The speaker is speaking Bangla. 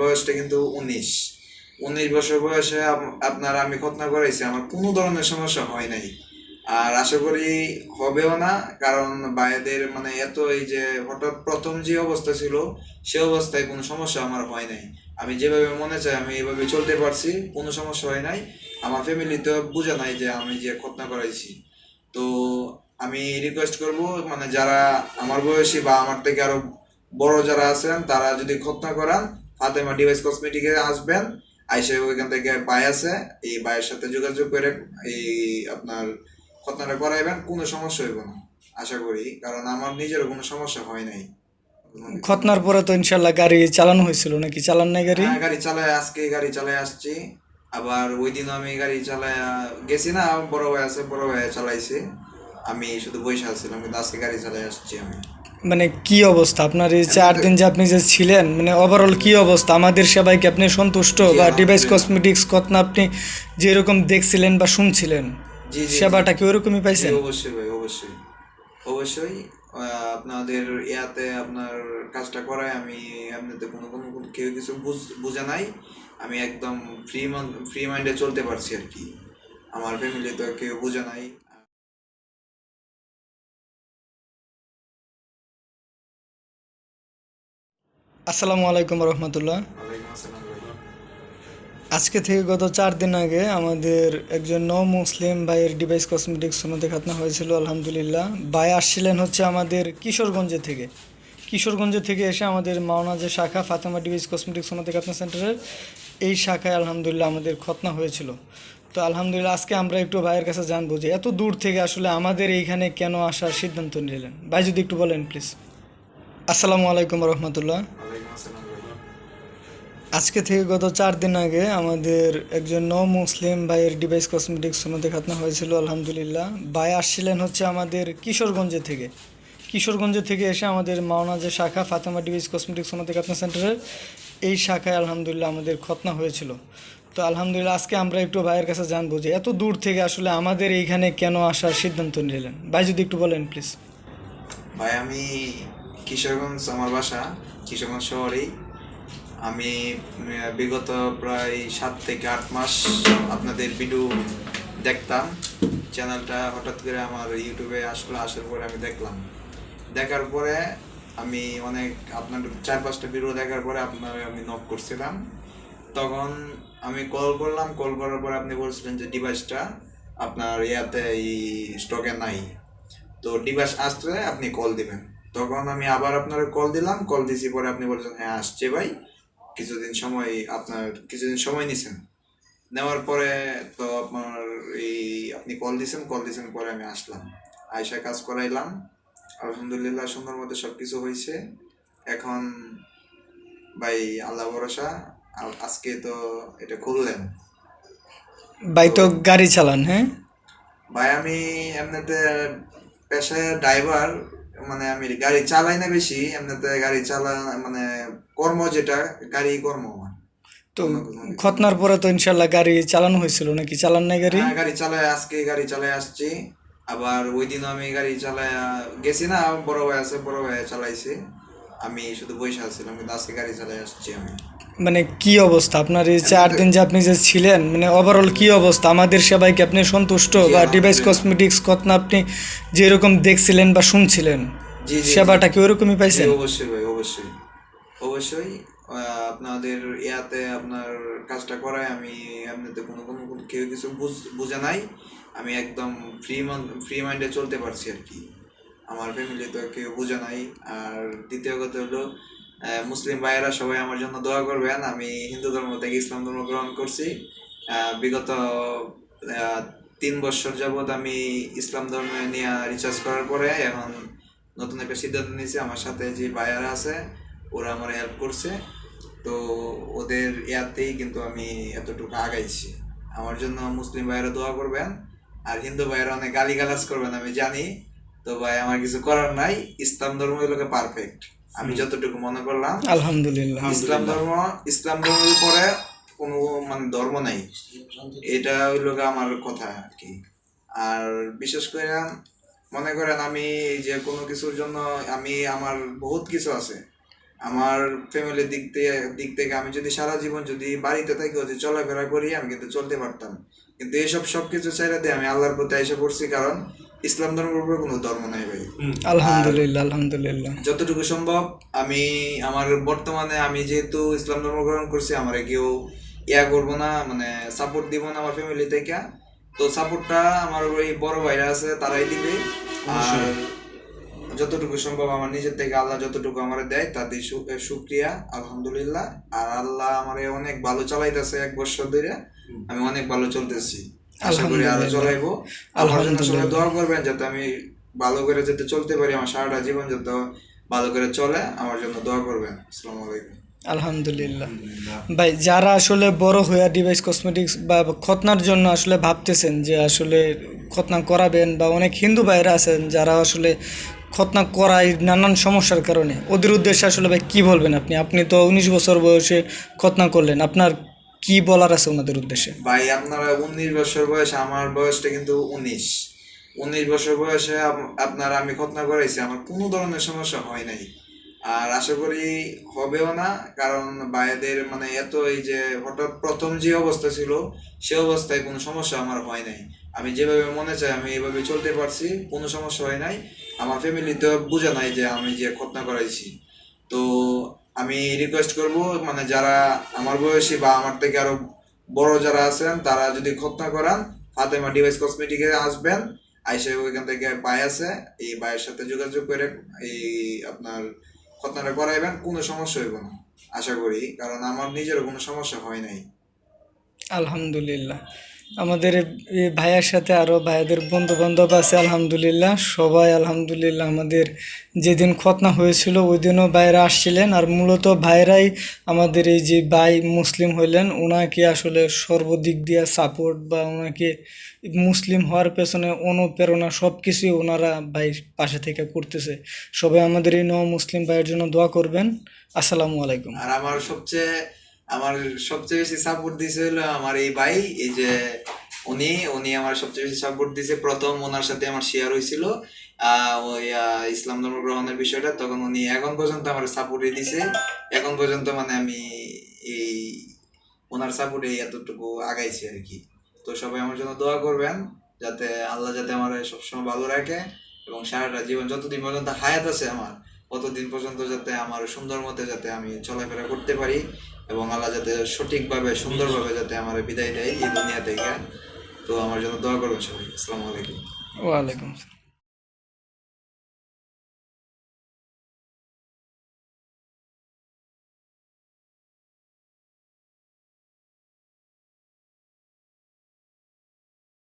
বয়সটা কিন্তু 19 বছর বয়সে আপনার আমি খতনা করাইছি, আমার কোনো ধরনের সমস্যা হয় নাই। আর আশা করি হবেও না, কারণ ভাইদের মানে এত এই যে হঠাৎ প্রথম যে অবস্থা ছিল সে অবস্থায় কোনো সমস্যা আমার হয় নাই। আমি যেভাবে মনে চাই আমি এভাবে চলতে পারছি, কোনো সমস্যা হয় নাই। আমার ফ্যামিলিতে বোঝা নাই যে আমি যে খতনা করাইছি। তো আমি রিকোয়েস্ট করব, মানে যারা আমার বয়সী বা আমার থেকে আরো বড় যারা আছেন তারা যদি খতনা করান, ফাতেমা ডিভাইস কসমেটিকে আসবেন। আইসে ওইখান থেকে ভাই আছে, এই ভাইয়ের সাথে যোগাযোগ করে এই আপনার খতনাটা করাইবেন, কোনো সমস্যা হইব না আশা করি, কারণ আমার নিজেরও কোনো সমস্যা হয় নাই। খতনার পরে তো ইনশাল্লাহ গাড়ি চালানো হয়েছিল, নাকি চালান নাই গাড়ি? হ্যাঁ, গাড়ি চালায়, আজকে গাড়ি চালায় আসছি। আবার ওই দিনও আমি গাড়ি চালায় গেছি না, বড় ভাই আছে, বড় ভাই চালাইছে, আমি শুধু বসে আছিলাম, কিন্তু আজকে গাড়ি চালায় আসছি আমি। মানে কি অবস্থা আপনার এই এমনিতে 4 দিন যে আপনি যে ছিলেন, মানে ওভারঅল কি অবস্থা? আমাদের সেবায় কি আপনি সন্তুষ্ট, জি বা ডিভাইস আলহামদুলিল্লাহ। কসমেটিক্স খতনা আপনি যেরকম দেখছিলেন বা শুনছিলেন জি জি জি সেবাটা কি ওরকমই জি, পাইছেন? অবশ্যই ভাই, অবশ্যই অবশ্যই। আপনাদের ইয়াতে আপনার কাজটা করায় আমি এমনিতে কোনো কেউ কিছু বুঝে নাই। আমি একদম ফ্রি মাইন্ডে চলতে পারছি আর কি। আমার ফ্যামিলি তো কেউ বুঝে নাই। আসসালামু আলাইকুম রহমতুল্লাহ। ওয়ালাইকুম আসসালাম ভাই। আজকে থেকে গত 4 দিন আগে আমাদের একজন মুসলিম ভাইয়ের ডিভাইস কসমেটিক্স সোনাতে খাতনা হয়েছিল আলহামদুলিল্লাহ। ভাই আসছিলেন হচ্ছে আমাদের কিশোরগঞ্জে থেকে এসে আমাদের মাওনা যে শাখা ফাতেমা ডিভাইস কসমেটিক্স সোনাতে খাতনা সেন্টারের এই শাখায় আলহামদুলিল্লাহ আমাদের খতনা হয়েছিল। তো আলহামদুলিল্লাহ আজকে আমরা একটু ভাইয়ের কাছে জানবো যে এত দূর থেকে আসলে আমাদের এইখানে কেন আসার সিদ্ধান্ত নিলেন। ভাই যদি একটু বলেন প্লিজ। আসসালামু আলাইকুম রহমতুল্লাহ। ওয়ালাইকুম আসসালাম ভাই। আজকে থেকে গত 4 দিন আগে আমাদের একজন মুসলিম ভাইয়ের ডিভাইস কসমেটিক্স সোনাতে খাতনা হয়েছিল আলহামদুলিল্লাহ। ভাই আসছিলেন হচ্ছে আমাদের কিশোরগঞ্জে থেকে এসে আমাদের মাওনা যে শাখা ফাতেমা ডিভাইস কসমেটিক্স সোনাতে খাতনা সেন্টারের এই শাখায় আলহামদুলিল্লাহ আমাদের খতনা হয়েছিল। তো আলহামদুলিল্লাহ আজকে আমরা একটু ভাইয়ের কাছে জানবো যে এত দূর থেকে আসলে আমাদের এইখানে কেন আসার সিদ্ধান্ত নিলেন। ভাই যদি একটু বলেন প্লিজ। ভাই আমি কিশোরগঞ্জ, আমার বাসা কিশোরগঞ্জ শহরেই। আমি বিগত প্রায় 7 থেকে 8 মাস আপনাদের ভিডিও দেখতাম। চ্যানেলটা হঠাৎ করে আমার ইউটিউবে আসলো, আসার পরে আমি দেখলাম। দেখার পরে আমি অনেক আপনার 4-5টা ভিডিও দেখার পরে আপনার আমি নক করছিলাম। তখন আমি কল করলাম, কল করার পরে আপনি বলছিলেন যে ডিভাইসটা আপনার ইয়াতে এই স্টকে নাই, তো ডিভাইস আসলে আপনি কল দিবেন। তখন আমি আবার আপনার কল দিলাম, কল দিছি পরে আপনি বলছেন হ্যাঁ আসছে ভাই, কিছুদিন সময় নিছেন। নেওয়ার পরে তো আপনার এই আপনি কল দিছেন পরে আমি আসলাম, আয়সা কাজ করাইলাম। আলহামদুলিল্লাহ সুন্দর মতো সব কিছু হয়েছে। এখন ভাই আল্লাহ ভরসা, আজকে তো এটা খুললেন। ভাই তো তো গাড়ি চালান, হ্যাঁ? ভাই আমি এমনিতে পেশায় ড্রাইভার, মানে আমি গাড়ি চালাই না বেশি, এমনিতে গাড়ি চালা মানে কর্ম যেটা, গাড়ি কর্ম আমার, তো অন্য কোনো কিছু না। খতনার পরে তো ইনশাল্লাহ গাড়ি চালানো হয়েছিল, নাকি চালান নাই গাড়ি? হ্যাঁ, আজকে গাড়ি চালায় আসছি। আবার ওই দিনও আমি গাড়ি চালায় গেছি না, বড় ভাই আছে, বড় ভাই চালাইছে, আমি শুধু বসে আছিলাম, কিন্তু আজকে গাড়ি চালায় আসছি আমি। মানে কি অবস্থা আপনার এই চার এমনিতে দিন যে আপনি যে ছিলেন, মানে ওভারঅল কি অবস্থা? আমাদের সেবায় কি আপনি সন্তুষ্ট, জি বা ডিভাইস আলহামদুলিল্লাহ। কসমেটিক্স খতনা আপনি যেরকম দেখছিলেন বা শুনছিলেন জি জি জি সেবাটা কি ওরকমই জি, পাইছেন? অবশ্যই ভাই, অবশ্যই অবশ্যই। আপনাদের ইয়াতে আপনার কাজটা করায় আমি এমনিতে কোনো কেউ কিছু বুঝে নাই। আমি একদম ফ্রি মাইন্ডে চলতে পারছি আর কি। আমার ফ্যামিলি তো কেউ বুঝে নাই। আর দ্বিতীয় কথা হলো, মুসলিম ভাইয়েরা সবাই আমার জন্য দোয়া করবেন। আমি হিন্দু ধর্ম থেকে ইসলাম ধর্ম গ্রহণ করছি। বিগত 3 বছর যাবৎ আমি ইসলাম ধর্মে নিয়ে রিচার্জ করার পরে এখন নতুন একটা সিদ্ধান্ত নিয়েছি। আমার সাথে যে ভাইয়ারা আছে ওরা আমার হেল্প করছে, তো ওদের ইয়াতেই কিন্তু আমি এতটুকু আগাইছি। আমার জন্য মুসলিম ভাইয়েরা দোয়া করবেন, আর হিন্দু ভাইয়েরা অনেক গালিগালাজ করবেন আমি জানি। তো ভাই আমার কিছু করার নাই, ইসলাম ধর্ম হলো পারফেক্ট, আমি যতটুকু মনে করলাম। আলহামদুলিল্লাহ। ইসলাম ধর্মের পরে কোনো মানে ধর্ম নাই, এটা হইলো গিয়ে আমার কথা আর কি। আর বিশেষ করে মনে করেন আমি যে কোনো কিছুর জন্য, আমার বহুত কিছু আছে, আমার ফ্যামিলির দিক থেকে আমি যদি সারা জীবন যদি বাড়িতে থাকি যদি চলাফেরা করি আমি কিন্তু চলতে পারতাম, কিন্তু এইসব সবকিছু ছেড়ে দিয়ে আমি আল্লাহর প্রতি এসে পড়ছি, কারণ ইসলাম ধর্মের উপরে কোনো ধর্ম নাই ভাই। আলহামদুলিল্লাহ, আলহামদুলিল্লাহ। যতটুকু সম্ভব আমি আমার বর্তমানে আমি যেহেতু ইসলাম ধর্ম গ্রহণ করছি, আমার কেউ করবো না, মানে সাপোর্ট দিব না আমার ফ্যামিলি থেকে। তো সাপোর্টটা আমার ওই বড় ভাইরা আছে তারাই দিবে, আর যতটুকু সম্ভব আমার নিজের থেকে আল্লাহ যতটুকু আমার দেয় তাতে শুক্রিয়া, আলহামদুলিল্লাহ। আর আল্লাহ আমার অনেক ভালো চালাইতেছে, 1 বছর ধরে আমি অনেক ভালো চলতেছি, আশা করি আরো চলাইবো। আমার জন্য সবাই দোয়া করবেন যাতে আমি ভালো করে যাতে চলতে পারি, আমার সারাটা জীবন যাতে ভালো করে চলে, আমার জন্য দোয়া করবেন। আসসালামু আলাইকুম। আলহামদুলিল্লাহ। ভাই, যারা আসলে বড় হইয়া ডিভাইস কসমেটিক্স বা খতনার জন্য আসলে ভাবতেছেন যে আসলে খতনা করাবেন, বা অনেক হিন্দু ভাইরা আছেন যারা আসলে খতনা করায় নানান সমস্যার কারণে, ওদের উদ্দেশ্যে আসলে ভাই কী বলবেন আপনি? আপনি তো 19 বছর বয়সে খতনা করলেন, আপনার কি বলার আছে ওনাদের উদ্দেশ্যে? ভাই আপনারা 19 বছর বয়সে, আমার বয়সটা কিন্তু 19 বছর বয়সে আপনারা আমি খতনা করাইছি, আমার কোনো ধরনের সমস্যা হয় নাই, আর আশা করি হবেও না, কারণ ভাইদের মানে এত এই যে হঠাৎ প্রথম যে অবস্থা ছিল সে অবস্থায় কোনো সমস্যা আমার হয় নাই। আমি যেভাবে মনে চাই আমি এইভাবে চলতে পারছি, কোনো সমস্যা হয় নাই। আমার ফ্যামিলিতে বোঝা নাই যে আমি যে খতনা করাইছি। তো আমি রিকোয়েস্ট করব, মানে যারা আমার বয়সী বা আমার থেকে আরো বড় যারা আছেন তারা যদি খতনা করান, ফাতেমা ডিভাইস কসমেটিকে আসবেন, আইসে ওইখান থেকে ভাই আছে, এই ভাইয়ের সাথে যোগাযোগ করে এই আপনার খতনাটা করাইবেন, কোনো সমস্যা হইব না আশা করি, কারণ আমার নিজেরও কোনো সমস্যা হয় নাই। আলহামদুলিল্লাহ। আমাদের এই ভাইয়ার সাথে আরও ভাইয়াদের বন্ধু বান্ধব আছে, আলহামদুলিল্লাহ সবাই আলহামদুলিল্লাহ। আমাদের যেদিন খতনা হয়েছিল ওই দিনও ভাইরা আসছিলেন, আর মূলত ভাইরাই আমাদের এই যে ভাই মুসলিম হইলেন ওনাকে আসলে সর্বদিক দিয়ে সাপোর্ট, বা ওনাকে মুসলিম হওয়ার পেছনে অনুপ্রেরণা সব কিছুই ওনারা ভাই পাশে থেকে করতেছে। সবাই আমাদের এই মুসলিম ভাইয়ের জন্য দোয়া করবেন। আসসালামু আলাইকুম। আর আমার সবচেয়ে বেশি সাপোর্ট দিছে হলো আমার এই ভাই, এই যে উনি উনি আমার সবচেয়ে বেশি সাপোর্ট দিছে। প্রথম ওনার সাথে আমার শেয়ার হয়েছিল ওই ইসলাম ধর্ম গ্রহণের বিষয়টা, তখন উনি এখন পর্যন্ত আমার সাপোর্টই দিছে, এখন পর্যন্ত মানে আমি এই ওনার সাপোর্টে এতটুকু আগাইছি আর কি। তো সবাই আমার জন্য দোয়া করবেন যাতে আল্লাহ যাতে আমার সবসময় ভালো রাখে, এবং সারাটা জীবন যতদিন পর্যন্ত হায়াত আছে আমার ততদিন পর্যন্ত যাতে আমার সুন্দর মতে যাতে আমি চলাফেরা করতে পারি, এবং আল্লাহ যাতে সঠিকভাবে সুন্দরভাবে যাতে আমার বিদায় দেয় এই দুনিয়া থেকে। তো আমার জন্য দোয়া করবেন সবাই। আসসালামু আলাইকুম। ওয়ালাইকুম আসসালাম।